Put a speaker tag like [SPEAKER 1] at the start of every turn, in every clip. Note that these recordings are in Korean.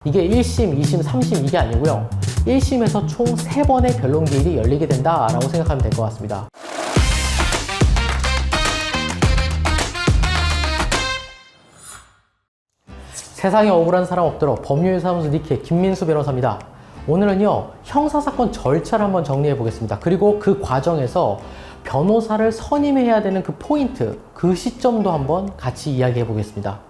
[SPEAKER 1] 이게 1심, 2심, 3심 이게 아니고요. 1심에서 총 3번의 변론 기일이 열리게 된다라고 생각하면 될 것 같습니다. 세상에 억울한 사람 없도록 법률사무소 니케 김민수 변호사입니다. 오늘은요, 형사사건 절차를 한번 정리해 보겠습니다. 그리고 그 과정에서 변호사를 선임해야 되는 그 포인트, 그 시점도 한번 같이 이야기해 보겠습니다.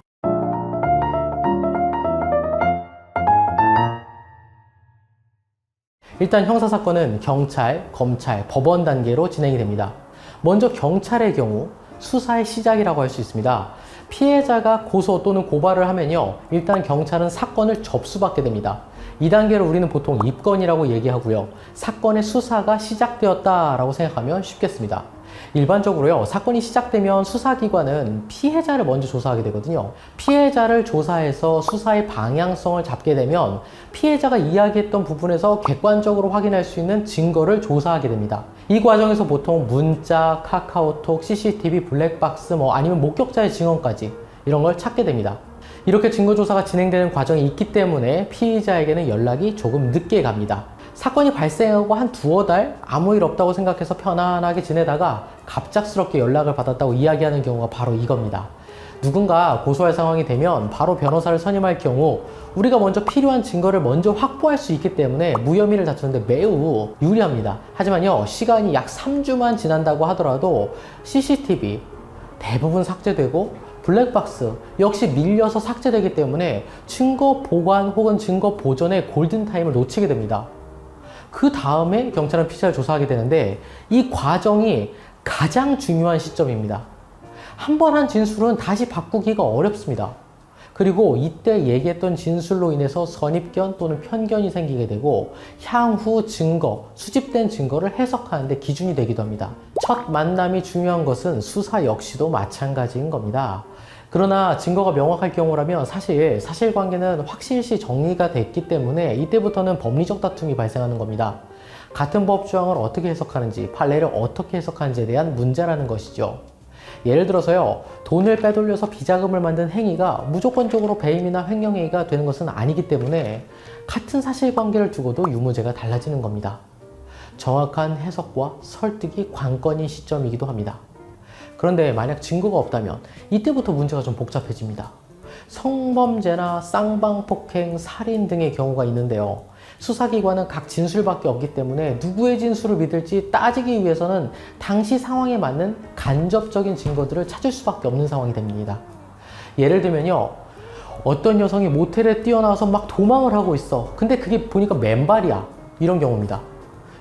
[SPEAKER 1] 일단 형사사건은 경찰, 검찰, 법원 단계로 진행이 됩니다. 먼저 경찰의 경우 수사의 시작이라고 할 수 있습니다. 피해자가 고소 또는 고발을 하면요, 일단 경찰은 사건을 접수받게 됩니다. 이 단계를 우리는 보통 입건이라고 얘기하고요. 사건의 수사가 시작되었다라고 생각하면 쉽겠습니다. 일반적으로요, 사건이 시작되면 수사기관은 피해자를 먼저 조사하게 되거든요. 피해자를 조사해서 수사의 방향성을 잡게 되면 피해자가 이야기했던 부분에서 객관적으로 확인할 수 있는 증거를 조사하게 됩니다. 이 과정에서 보통 문자, 카카오톡, CCTV, 블랙박스, 아니면 목격자의 증언까지 이런 걸 찾게 됩니다. 이렇게 증거조사가 진행되는 과정이 있기 때문에 피의자에게는 연락이 조금 늦게 갑니다. 사건이 발생하고 한 두어 달 아무 일 없다고 생각해서 편안하게 지내다가 갑작스럽게 연락을 받았다고 이야기하는 경우가 바로 이겁니다. 누군가 고소할 상황이 되면 바로 변호사를 선임할 경우 우리가 먼저 필요한 증거를 먼저 확보할 수 있기 때문에 무혐의를 다투는데 매우 유리합니다. 하지만요, 시간이 약 3주만 지난다고 하더라도 CCTV 대부분 삭제되고 블랙박스 역시 밀려서 삭제되기 때문에 증거 보관 혹은 증거 보존의 골든타임을 놓치게 됩니다. 그 다음에 경찰은 피해자를 조사하게 되는데 이 과정이 가장 중요한 시점입니다. 한 번 한 진술은 다시 바꾸기가 어렵습니다. 그리고 이때 얘기했던 진술로 인해서 선입견 또는 편견이 생기게 되고 향후 증거, 수집된 증거를 해석하는데 기준이 되기도 합니다. 첫 만남이 중요한 것은 수사 역시도 마찬가지인 겁니다. 그러나 증거가 명확할 경우라면 사실 사실관계는 확실시 정리가 됐기 때문에 이때부터는 법리적 다툼이 발생하는 겁니다. 같은 법조항을 어떻게 해석하는지, 판례를 어떻게 해석하는지에 대한 문제라는 것이죠. 예를 들어서요, 돈을 빼돌려서 비자금을 만든 행위가 무조건적으로 배임이나 횡령행위가 되는 것은 아니기 때문에 같은 사실관계를 두고도 유무죄가 달라지는 겁니다. 정확한 해석과 설득이 관건인 시점이기도 합니다. 그런데 만약 증거가 없다면 이때부터 문제가 좀 복잡해집니다. 성범죄나 쌍방폭행, 살인 등의 경우가 있는데요. 수사기관은 각 진술밖에 없기 때문에 누구의 진술을 믿을지 따지기 위해서는 당시 상황에 맞는 간접적인 증거들을 찾을 수밖에 없는 상황이 됩니다. 예를 들면요, 어떤 여성이 모텔에 뛰어나와서 막 도망을 하고 있어. 근데 그게 보니까 맨발이야. 이런 경우입니다.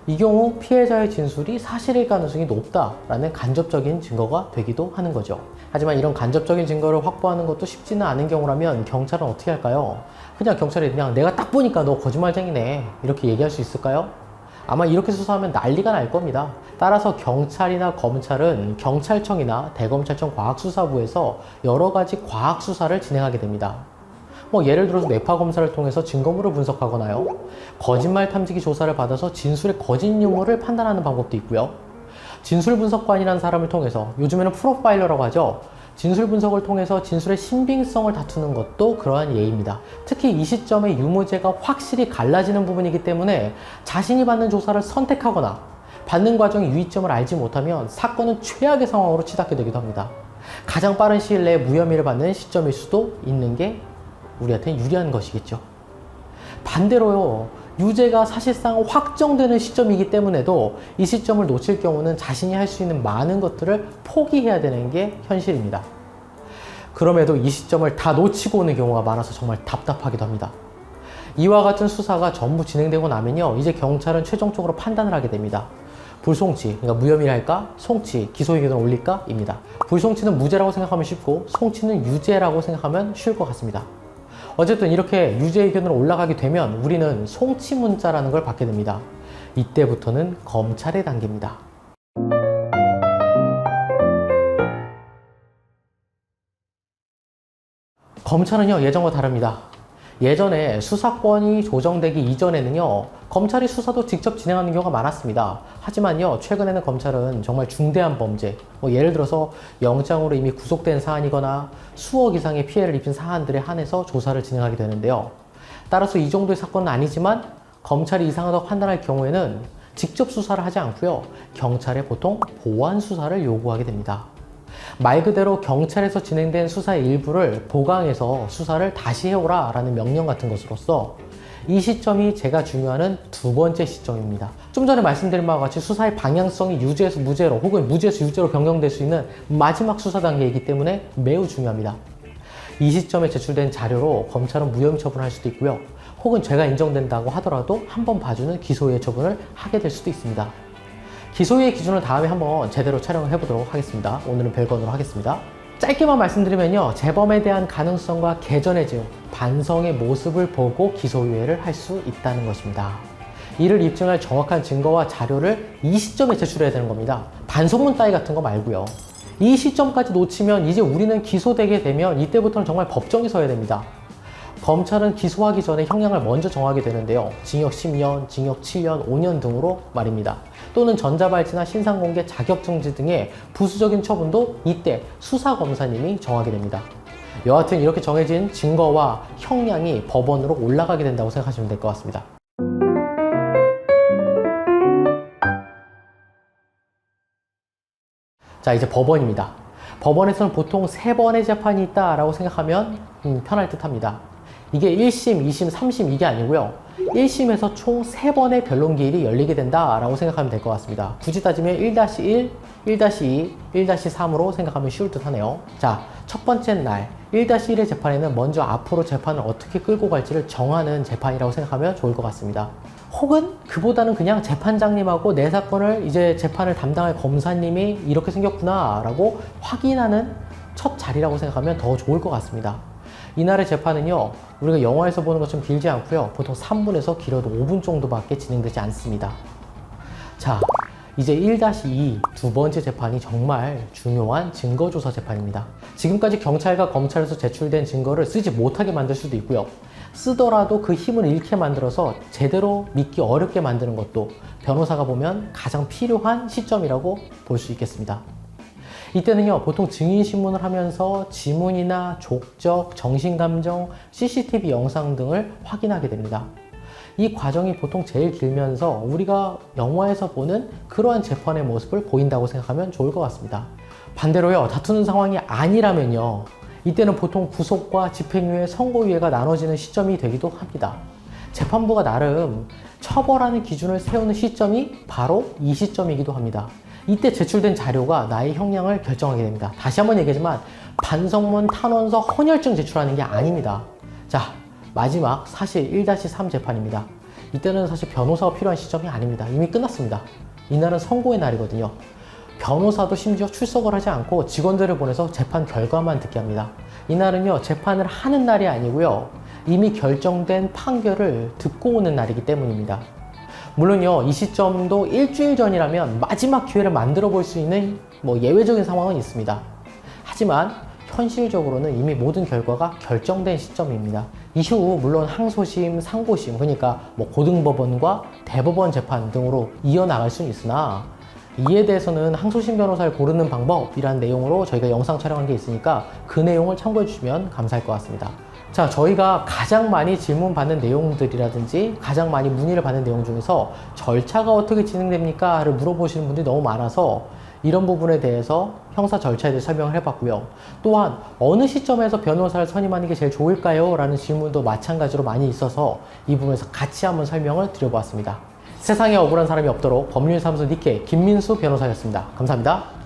[SPEAKER 1] 이 경우 피해자의 진술이 사실일 가능성이 높다라는 간접적인 증거가 되기도 하는 거죠. 하지만 이런 간접적인 증거를 확보하는 것도 쉽지는 않은 경우라면 경찰은 어떻게 할까요? 경찰이 그냥 내가 딱 보니까 너 거짓말쟁이네 이렇게 얘기할 수 있을까요? 아마 이렇게 수사하면 난리가 날 겁니다. 따라서 경찰이나 검찰은 경찰청이나 대검찰청 과학수사부에서 여러 가지 과학수사를 진행하게 됩니다. 예를 들어서 뇌파 검사를 통해서 증거물을 분석하거나요, 거짓말 탐지기 조사를 받아서 진술의 거짓 유무를 판단하는 방법도 있고요, 진술 분석관이라는 사람을 통해서, 요즘에는 프로파일러라고 하죠, 진술 분석을 통해서 진술의 신빙성을 다투는 것도 그러한 예입니다. 특히 이 시점에 유무죄가 확실히 갈라지는 부분이기 때문에 자신이 받는 조사를 선택하거나 받는 과정의 유의점을 알지 못하면 사건은 최악의 상황으로 치닫게 되기도 합니다. 가장 빠른 시일 내에 무혐의를 받는 시점일 수도 있는 게 우리한테는 유리한 것이겠죠. 반대로요, 유죄가 사실상 확정되는 시점이기 때문에도 이 시점을 놓칠 경우는 자신이 할 수 있는 많은 것들을 포기해야 되는 게 현실입니다. 그럼에도 이 시점을 다 놓치고 오는 경우가 많아서 정말 답답하기도 합니다. 이와 같은 수사가 전부 진행되고 나면요, 이제 경찰은 최종적으로 판단을 하게 됩니다. 불송치, 그러니까 무혐의를 할까? 송치, 기소 의견을 올릴까? 입니다. 불송치는 무죄라고 생각하면 쉽고 송치는 유죄라고 생각하면 쉬울 것 같습니다. 어쨌든 이렇게 유죄 의견으로 올라가게 되면 우리는 송치 문자라는 걸 받게 됩니다. 이때부터는 검찰의 단계입니다. 검찰은요, 예전과 다릅니다. 예전에 수사권이 조정되기 이전에는요, 검찰이 수사도 직접 진행하는 경우가 많았습니다. 하지만요, 최근에는 검찰은 정말 중대한 범죄, 예를 들어서 영장으로 이미 구속된 사안이거나 수억 이상의 피해를 입힌 사안들에 한해서 조사를 진행하게 되는데요. 따라서 이 정도의 사건은 아니지만 검찰이 이상하다고 판단할 경우에는 직접 수사를 하지 않고요. 경찰에 보통 보완 수사를 요구하게 됩니다. 말 그대로 경찰에서 진행된 수사의 일부를 보강해서 수사를 다시 해오라 라는 명령 같은 것으로서 이 시점이 제가 중요하는 두 번째 시점입니다. 좀 전에 말씀드린 바와 같이 수사의 방향성이 유죄에서 무죄로 혹은 무죄에서 유죄로 변경될 수 있는 마지막 수사 단계이기 때문에 매우 중요합니다. 이 시점에 제출된 자료로 검찰은 무혐의 처분할 수도 있고요. 혹은 죄가 인정된다고 하더라도 한번 봐주는 기소유예 처분을 하게 될 수도 있습니다. 기소유예 기준을 다음에 한번 제대로 촬영을 해보도록 하겠습니다. 오늘은 별건으로 하겠습니다. 짧게만 말씀드리면요. 재범에 대한 가능성과 개전의 징, 반성의 모습을 보고 기소유예를 할 수 있다는 것입니다. 이를 입증할 정확한 증거와 자료를 이 시점에 제출해야 되는 겁니다. 반성문 따위 같은 거 말고요. 이 시점까지 놓치면 이제 우리는 기소되게 되면 이때부터는 정말 법정에 서야 됩니다. 검찰은 기소하기 전에 형량을 먼저 정하게 되는데요. 징역 10년, 징역 7년, 5년 등으로 말입니다. 또는 전자발찌나 신상공개, 자격정지 등의 부수적인 처분도 이때 수사검사님이 정하게 됩니다. 여하튼 이렇게 정해진 증거와 형량이 법원으로 올라가게 된다고 생각하시면 될 것 같습니다. 자, 이제 법원입니다. 법원에서는 보통 3번의 재판이 있다라고 생각하면 편할 듯 합니다. 이게 1심, 2심, 3심 이게 아니고요. 1심에서 총 3번의 변론기일이 열리게 된다라고 생각하면 될 것 같습니다. 굳이 따지면 1-1, 1-2, 1-3으로 생각하면 쉬울 듯 하네요. 자, 첫 번째 날 1-1의 재판에는 먼저 앞으로 재판을 어떻게 끌고 갈지를 정하는 재판이라고 생각하면 좋을 것 같습니다. 혹은 그보다는 그냥 재판장님하고 내 사건을 이제 재판을 담당할 검사님이 이렇게 생겼구나 라고 확인하는 첫 자리라고 생각하면 더 좋을 것 같습니다. 이날의 재판은요, 우리가 영화에서 보는 것처럼 길지 않고요. 보통 3분에서 길어도 5분 정도밖에 진행되지 않습니다. 자, 이제 1-2 두 번째 재판이 정말 중요한 증거조사 재판입니다. 지금까지 경찰과 검찰에서 제출된 증거를 쓰지 못하게 만들 수도 있고요. 쓰더라도 그 힘을 잃게 만들어서 제대로 믿기 어렵게 만드는 것도 변호사가 보면 가장 필요한 시점이라고 볼 수 있겠습니다. 이때는요, 보통 증인신문을 하면서 지문이나 족적, 정신감정, CCTV 영상 등을 확인하게 됩니다. 이 과정이 보통 제일 길면서 우리가 영화에서 보는 그러한 재판의 모습을 보인다고 생각하면 좋을 것 같습니다. 반대로요, 다투는 상황이 아니라면요, 이때는 보통 구속과 집행유예, 선고유예가 나눠지는 시점이 되기도 합니다. 재판부가 나름 처벌하는 기준을 세우는 시점이 바로 이 시점이기도 합니다. 이때 제출된 자료가 나의 형량을 결정하게 됩니다. 다시 한번 얘기하지만 반성문, 탄원서, 헌혈증 제출하는 게 아닙니다. 자, 마지막 사실 1-3 재판입니다. 이때는 사실 변호사가 필요한 시점이 아닙니다. 이미 끝났습니다. 이날은 선고의 날이거든요. 변호사도 심지어 출석을 하지 않고 직원들을 보내서 재판 결과만 듣게 합니다. 이날은요, 재판을 하는 날이 아니고요, 이미 결정된 판결을 듣고 오는 날이기 때문입니다. 물론요, 이 시점도 일주일 전이라면 마지막 기회를 만들어 볼 수 있는 예외적인 상황은 있습니다. 하지만 현실적으로는 이미 모든 결과가 결정된 시점입니다. 이후 물론 항소심, 상고심, 그러니까 고등법원과 대법원 재판 등으로 이어나갈 수는 있으나 이에 대해서는 항소심 변호사를 고르는 방법이라는 내용으로 저희가 영상 촬영한 게 있으니까 그 내용을 참고해 주시면 감사할 것 같습니다. 자, 저희가 가장 많이 질문 받는 내용들이라든지 가장 많이 문의를 받는 내용 중에서 절차가 어떻게 진행됩니까? 를 물어보시는 분들이 너무 많아서 이런 부분에 대해서 형사 절차에 대해 설명을 해봤고요. 또한 어느 시점에서 변호사를 선임하는 게 제일 좋을까요? 라는 질문도 마찬가지로 많이 있어서 이 부분에서 같이 한번 설명을 드려보았습니다. 세상에 억울한 사람이 없도록 법률사무소 니케 김민수 변호사였습니다. 감사합니다.